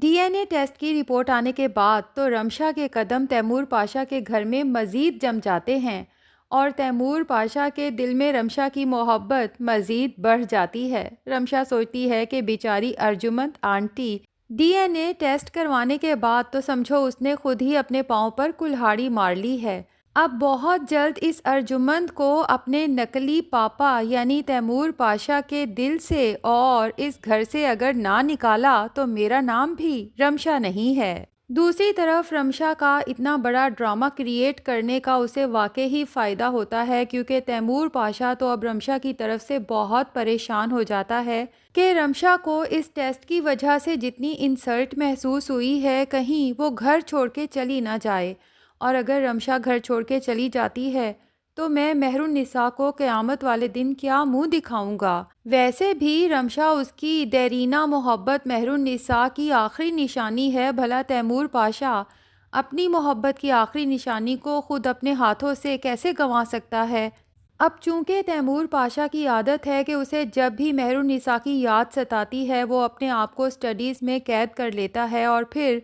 D N A test کی report آنے کے بعد تو رمشا کے قدم تیمور پاشا کے گھر میں مزید جم جاتے ہیں اور تیمور پاشا کے دل میں رمشا کی محبت مزید بڑھ جاتی ہے۔ رمشا سوچتی ہے کہ بیچاری Arjumand aunty D N A test کروانے کے بعد تو سمجھو اس نے خود ہی اپنے پاؤں پر کلہاڑی مار لی ہے۔ اب بہت جلد اس ارجمند کو اپنے نقلی پاپا یعنی تیمور پاشا کے دل سے اور اس گھر سے اگر نہ نکالا تو میرا نام بھی رمشا نہیں ہے۔ دوسری طرف رمشا کا اتنا بڑا ڈرامہ کریٹ کرنے کا اسے واقعی ہی فائدہ ہوتا ہے، کیونکہ تیمور پاشا تو اب رمشا کی طرف سے بہت پریشان ہو جاتا ہے کہ رمشا کو اس ٹیسٹ کی وجہ سے جتنی انسلٹ محسوس ہوئی ہے کہیں وہ گھر چھوڑ کے چلی نہ جائے، اور اگر رمشا گھر چھوڑ کے چلی جاتی ہے تو میں مہر النساء کو قیامت والے دن کیا منہ دکھاؤں گا۔ ویسے بھی رمشا اس کی دیرینہ محبت مہر النساء کی آخری نشانی ہے، بھلا تیمور پاشا اپنی محبت کی آخری نشانی کو خود اپنے ہاتھوں سے کیسے گنوا سکتا ہے؟ اب چونکہ تیمور پاشا کی عادت ہے کہ اسے جب بھی مہر النساء کی یاد ستاتی ہے وہ اپنے آپ کو اسٹڈیز میں قید کر لیتا ہے، اور پھر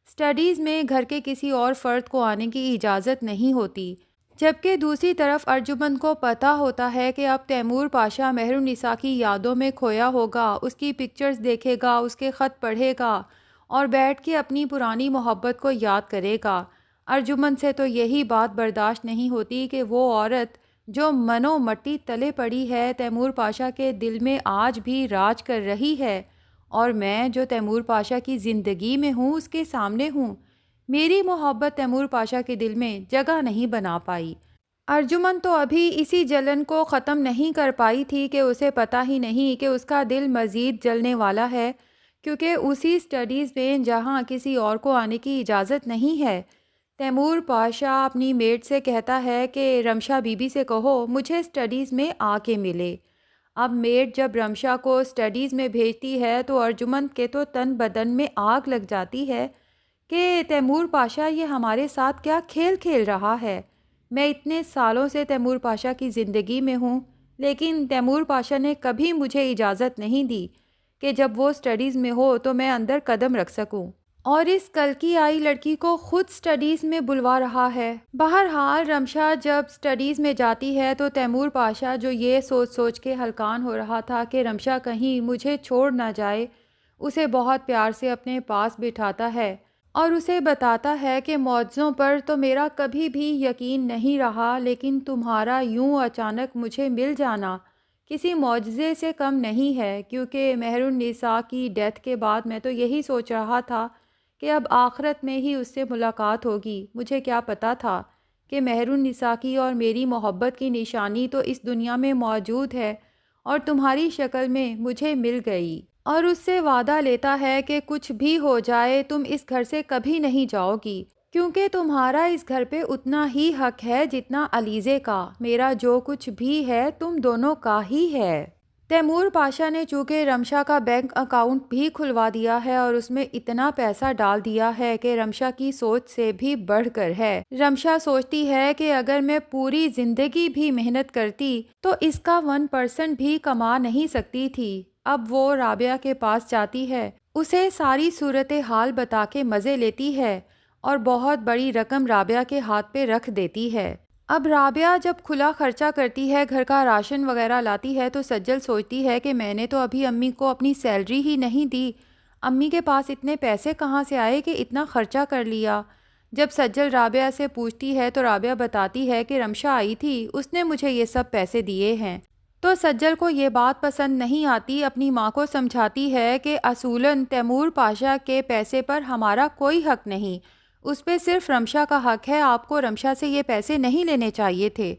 اسٹڈیز میں گھر کے کسی اور فرد کو آنے کی اجازت نہیں ہوتی۔ جبکہ دوسری طرف ارجمند کو پتہ ہوتا ہے کہ اب تیمور پاشا مہر النساء کی یادوں میں کھویا ہوگا، اس کی پکچرز دیکھے گا، اس کے خط پڑھے گا اور بیٹھ کے اپنی پرانی محبت کو یاد کرے گا۔ ارجمند سے تو یہی بات برداشت نہیں ہوتی کہ وہ عورت جو منو مٹی تلے پڑی ہے تیمور پاشا کے دل میں آج بھی راج کر رہی ہے، اور میں جو تیمور پاشا کی زندگی میں ہوں اس کے سامنے ہوں، میری محبت تیمور پاشا کے دل میں جگہ نہیں بنا پائی۔ ارجمند تو ابھی اسی جلن کو ختم نہیں کر پائی تھی کہ اسے پتہ ہی نہیں کہ اس کا دل مزید جلنے والا ہے، کیونکہ اسی اسٹڈیز میں جہاں کسی اور کو آنے کی اجازت نہیں ہے، تیمور پاشا اپنی میڈ سے کہتا ہے کہ رمشا بی بی سے کہو مجھے اسٹڈیز میں آ کے ملے۔ اب میڈ جب رمشا کو اسٹڈیز میں بھیجتی ہے تو ارجمند کے تو تن بدن میں آگ لگ جاتی ہے کہ تیمور پاشا یہ ہمارے ساتھ کیا کھیل کھیل رہا ہے۔ میں اتنے سالوں سے تیمور پاشا کی زندگی میں ہوں، لیکن تیمور پاشا نے کبھی مجھے اجازت نہیں دی کہ جب وہ اسٹڈیز میں ہو تو میں اندر قدم رکھ سکوں، اور اس کل کی آئی لڑکی کو خود اسٹڈیز میں بلوا رہا ہے۔ بہرحال رمشا جب اسٹڈیز میں جاتی ہے تو تیمور پاشا جو یہ سوچ سوچ کے ہلکان ہو رہا تھا کہ رمشا کہیں مجھے چھوڑ نہ جائے، اسے بہت پیار سے اپنے پاس بٹھاتا ہے اور اسے بتاتا ہے کہ معجزوں پر تو میرا کبھی بھی یقین نہیں رہا، لیکن تمہارا یوں اچانک مجھے مل جانا کسی معجزے سے کم نہیں ہے، کیونکہ مہر النساء کی ڈیتھ کے بعد میں تو یہی سوچ رہا تھا کہ اب آخرت میں ہی اس سے ملاقات ہوگی۔ مجھے کیا پتا تھا کہ مہر النساء کی اور میری محبت کی نشانی تو اس دنیا میں موجود ہے اور تمہاری شکل میں مجھے مل گئی، اور اس سے وعدہ لیتا ہے کہ کچھ بھی ہو جائے تم اس گھر سے کبھی نہیں جاؤ گی، کیونکہ تمہارا اس گھر پہ اتنا ہی حق ہے جتنا علیزے کا۔ میرا جو کچھ بھی ہے تم دونوں کا ہی ہے۔ تیمور پاشا نے چونکہ رمشا کا بینک اکاؤنٹ بھی کھلوا دیا ہے اور اس میں اتنا پیسہ ڈال دیا ہے کہ رمشا کی سوچ سے بھی بڑھ کر ہے۔ رمشا سوچتی ہے کہ اگر میں پوری زندگی بھی محنت کرتی تو اس کا 1% بھی کما نہیں سکتی تھی۔ اب وہ رابعہ کے پاس جاتی ہے، اسے ساری صورتحال بتا کے مزے لیتی ہے اور بہت بڑی رقم رابعہ کے ہاتھ پہ رکھ دیتی ہے۔ اب رابعہ جب کھلا خرچہ کرتی ہے، گھر کا راشن وغیرہ لاتی ہے، تو سجل سوچتی ہے کہ میں نے تو ابھی امی کو اپنی سیلری ہی نہیں دی، امی کے پاس اتنے پیسے کہاں سے آئے کہ اتنا خرچہ کر لیا۔ جب سجل رابعہ سے پوچھتی ہے تو رابعہ بتاتی ہے کہ رمشا آئی تھی، اس نے مجھے یہ سب پیسے دیے ہیں۔ تو سجل کو یہ بات پسند نہیں آتی، اپنی ماں کو سمجھاتی ہے کہ اصولاً تیمور پاشا کے پیسے پر ہمارا کوئی حق نہیں، اس پہ صرف رمشا کا حق ہے، آپ کو رمشا سے یہ پیسے نہیں لینے چاہیے تھے۔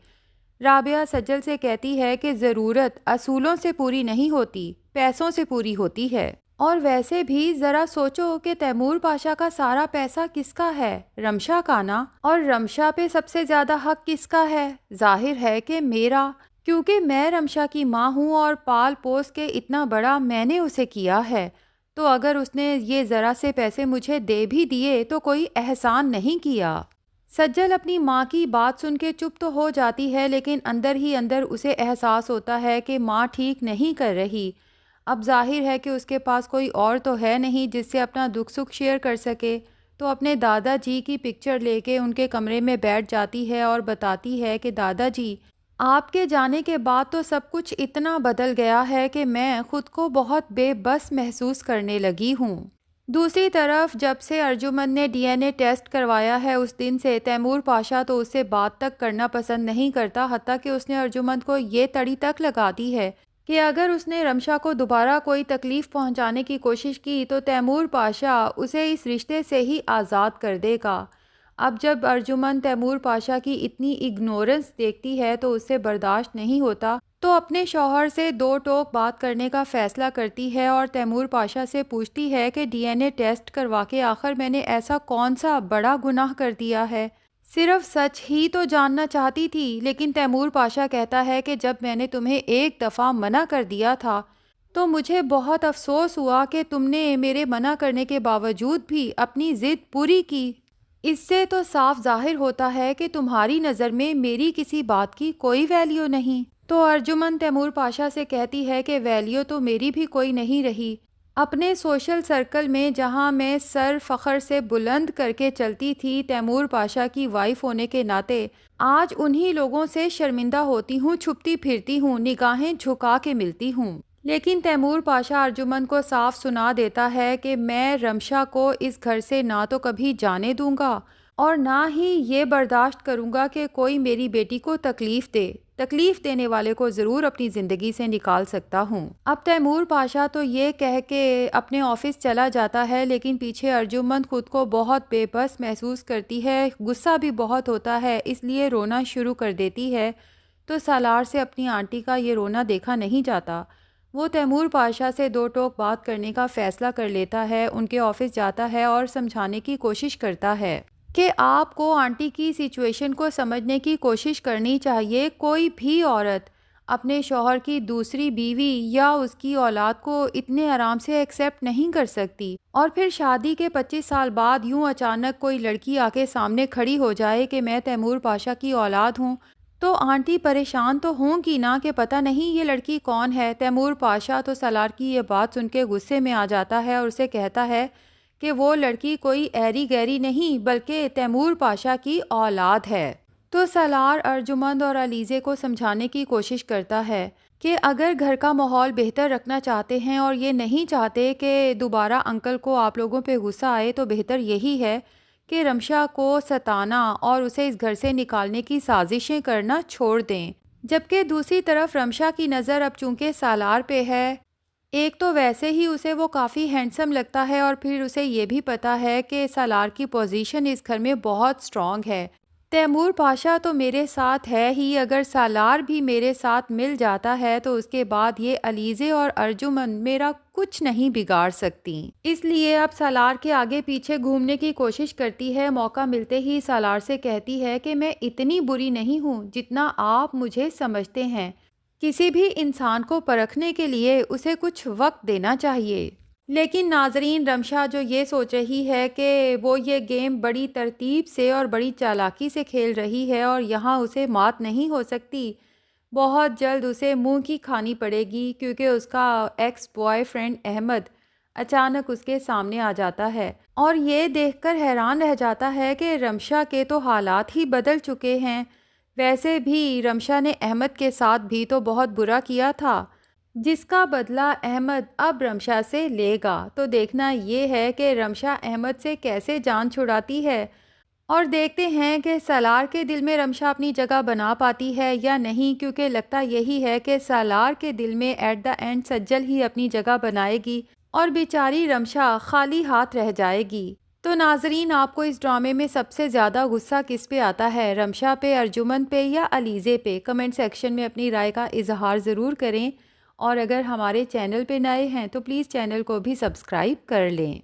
رابعہ سجل سے کہتی ہے کہ ضرورت اصولوں سے پوری نہیں ہوتی، پیسوں سے پوری ہوتی ہے، اور ویسے بھی ذرا سوچو کہ تیمور پاشا کا سارا پیسہ کس کا ہے؟ رمشا کا نا، اور رمشا پہ سب سے زیادہ حق کس کا ہے؟ ظاہر ہے کہ میرا، کیونکہ میں رمشا کی ماں ہوں اور پال پوس کے اتنا بڑا میں نے اسے کیا ہے، تو اگر اس نے یہ ذرا سے پیسے مجھے دے بھی دیے تو کوئی احسان نہیں کیا۔ سجل اپنی ماں کی بات سن کے چپ تو ہو جاتی ہے، لیکن اندر ہی اندر اسے احساس ہوتا ہے کہ ماں ٹھیک نہیں کر رہی۔ اب ظاہر ہے کہ اس کے پاس کوئی اور تو ہے نہیں جس سے اپنا دکھ سکھ شیئر کر سکے، تو اپنے دادا جی کی پکچر لے کے ان کے کمرے میں بیٹھ جاتی ہے اور بتاتی ہے کہ دادا جی، آپ کے جانے کے بعد تو سب کچھ اتنا بدل گیا ہے کہ میں خود کو بہت بے بس محسوس کرنے لگی ہوں۔ دوسری طرف جب سے ارجمند نے ڈی این اے ٹیسٹ کروایا ہے اس دن سے تیمور پاشا تو اس سے بات تک کرنا پسند نہیں کرتا، حتیٰ کہ اس نے ارجمند کو یہ تڑی تک لگا دی ہے کہ اگر اس نے رمشا کو دوبارہ کوئی تکلیف پہنچانے کی کوشش کی تو تیمور پاشا اسے اس رشتے سے ہی آزاد کر دے گا۔ اب جب ارجمند تیمور پاشا کی اتنی اگنورنس دیکھتی ہے تو اس سے برداشت نہیں ہوتا، تو اپنے شوہر سے دو ٹوک بات کرنے کا فیصلہ کرتی ہے اور تیمور پاشا سے پوچھتی ہے کہ ڈی این اے ٹیسٹ کروا کے آخر میں نے ایسا کون سا بڑا گناہ کر دیا ہے، صرف سچ ہی تو جاننا چاہتی تھی۔ لیکن تیمور پاشا کہتا ہے کہ جب میں نے تمہیں ایک دفعہ منع کر دیا تھا تو مجھے بہت افسوس ہوا کہ تم نے میرے منع کرنے کے باوجود بھی اپنی ضد پوری کی۔ اس سے تو صاف ظاہر ہوتا ہے کہ تمہاری نظر میں میری کسی بات کی کوئی ویلیو نہیں۔ تو ارجمند تیمور پاشا سے کہتی ہے کہ ویلیو تو میری بھی کوئی نہیں رہی۔ اپنے سوشل سرکل میں جہاں میں سر فخر سے بلند کر کے چلتی تھی تیمور پاشا کی وائف ہونے کے ناطے، آج انہی لوگوں سے شرمندہ ہوتی ہوں، چھپتی پھرتی ہوں، نگاہیں جھکا کے ملتی ہوں۔ لیکن تیمور پاشا ارجمند کو صاف سنا دیتا ہے کہ میں رمشا کو اس گھر سے نہ تو کبھی جانے دوں گا اور نہ ہی یہ برداشت کروں گا کہ کوئی میری بیٹی کو تکلیف دے۔ تکلیف دینے والے کو ضرور اپنی زندگی سے نکال سکتا ہوں۔ اب تیمور پاشا تو یہ کہہ کے اپنے آفس چلا جاتا ہے، لیکن پیچھے ارجمند خود کو بہت بے بس محسوس کرتی ہے، غصہ بھی بہت ہوتا ہے، اس لیے رونا شروع کر دیتی ہے۔ تو سالار سے اپنی آنٹی کا یہ رونا دیکھا نہیں جاتا۔ وہ تیمور پاشا سے دو ٹوک بات کرنے کا فیصلہ کر لیتا ہے، ان کے آفس جاتا ہے اور سمجھانے کی کوشش کرتا ہے کہ آپ کو آنٹی کی سچویشن کو سمجھنے کی کوشش کرنی چاہیے۔ کوئی بھی عورت اپنے شوہر کی دوسری بیوی یا اس کی اولاد کو اتنے آرام سے ایکسیپٹ نہیں کر سکتی، اور پھر شادی کے 25 سال بعد یوں اچانک کوئی لڑکی آ کے سامنے کھڑی ہو جائے کہ میں تیمور پاشا کی اولاد ہوں، تو آنٹی پریشان تو ہوں گی نا کہ پتہ نہیں یہ لڑکی کون ہے۔ تیمور پاشا تو سالار کی یہ بات سن کے غصے میں آ جاتا ہے اور اسے کہتا ہے کہ وہ لڑکی کوئی ایری گیری نہیں بلکہ تیمور پاشا کی اولاد ہے۔ تو سالار ارجمند اور علیزے کو سمجھانے کی کوشش کرتا ہے کہ اگر گھر کا ماحول بہتر رکھنا چاہتے ہیں اور یہ نہیں چاہتے کہ دوبارہ انکل کو آپ لوگوں پہ غصہ آئے تو بہتر یہی ہے کہ رمشا کو ستانا اور اسے اس گھر سے نکالنے کی سازشیں کرنا چھوڑ دیں۔ جبکہ دوسری طرف رمشا کی نظر اب چونکہ سالار پہ ہے، ایک تو ویسے ہی اسے وہ کافی ہینڈسم لگتا ہے اور پھر اسے یہ بھی پتا ہے کہ سالار کی پوزیشن اس گھر میں بہت سٹرونگ ہے۔ تیمور پاشا تو میرے ساتھ ہے ہی، اگر سالار بھی میرے ساتھ مل جاتا ہے تو اس کے بعد یہ علیزے اور ارجمند میرا کچھ نہیں بگاڑ سکتی۔ اس لیے اب سالار کے آگے پیچھے گھومنے کی کوشش کرتی ہے۔ موقع ملتے ہی سالار سے کہتی ہے کہ میں اتنی بری نہیں ہوں جتنا آپ مجھے سمجھتے ہیں۔ کسی بھی انسان کو پرکھنے کے لیے اسے کچھ وقت دینا چاہیے۔ لیکن ناظرین، رمشا جو یہ سوچ رہی ہے کہ وہ یہ گیم بڑی ترتیب سے اور بڑی چالاکی سے کھیل رہی ہے اور یہاں اسے مات نہیں ہو سکتی، بہت جلد اسے منہ کی کھانی پڑے گی، کیونکہ اس کا ایکس بوائے فرینڈ احمد اچانک اس کے سامنے آ جاتا ہے اور یہ دیکھ کر حیران رہ جاتا ہے کہ رمشا کے تو حالات ہی بدل چکے ہیں۔ ویسے بھی رمشا نے احمد کے ساتھ بھی تو بہت برا کیا تھا، جس کا بدلہ احمد اب رمشا سے لے گا۔ تو دیکھنا یہ ہے کہ رمشا احمد سے کیسے جان چھڑاتی ہے، اور دیکھتے ہیں کہ سالار کے دل میں رمشا اپنی جگہ بنا پاتی ہے یا نہیں، کیونکہ لگتا یہی ہے کہ سالار کے دل میں ایٹ دا اینڈ سجل ہی اپنی جگہ بنائے گی اور بیچاری رمشا خالی ہاتھ رہ جائے گی۔ تو ناظرین، آپ کو اس ڈرامے میں سب سے زیادہ غصہ کس پہ آتا ہے، رمشا پہ، ارجمند پہ یا علیزے پہ؟ کمنٹ سیکشن میں اپنی رائے کا اظہار ضرور کریں، اور اگر ہمارے چینل پہ نئے ہیں تو پلیز چینل کو بھی سبسکرائب کر لیں۔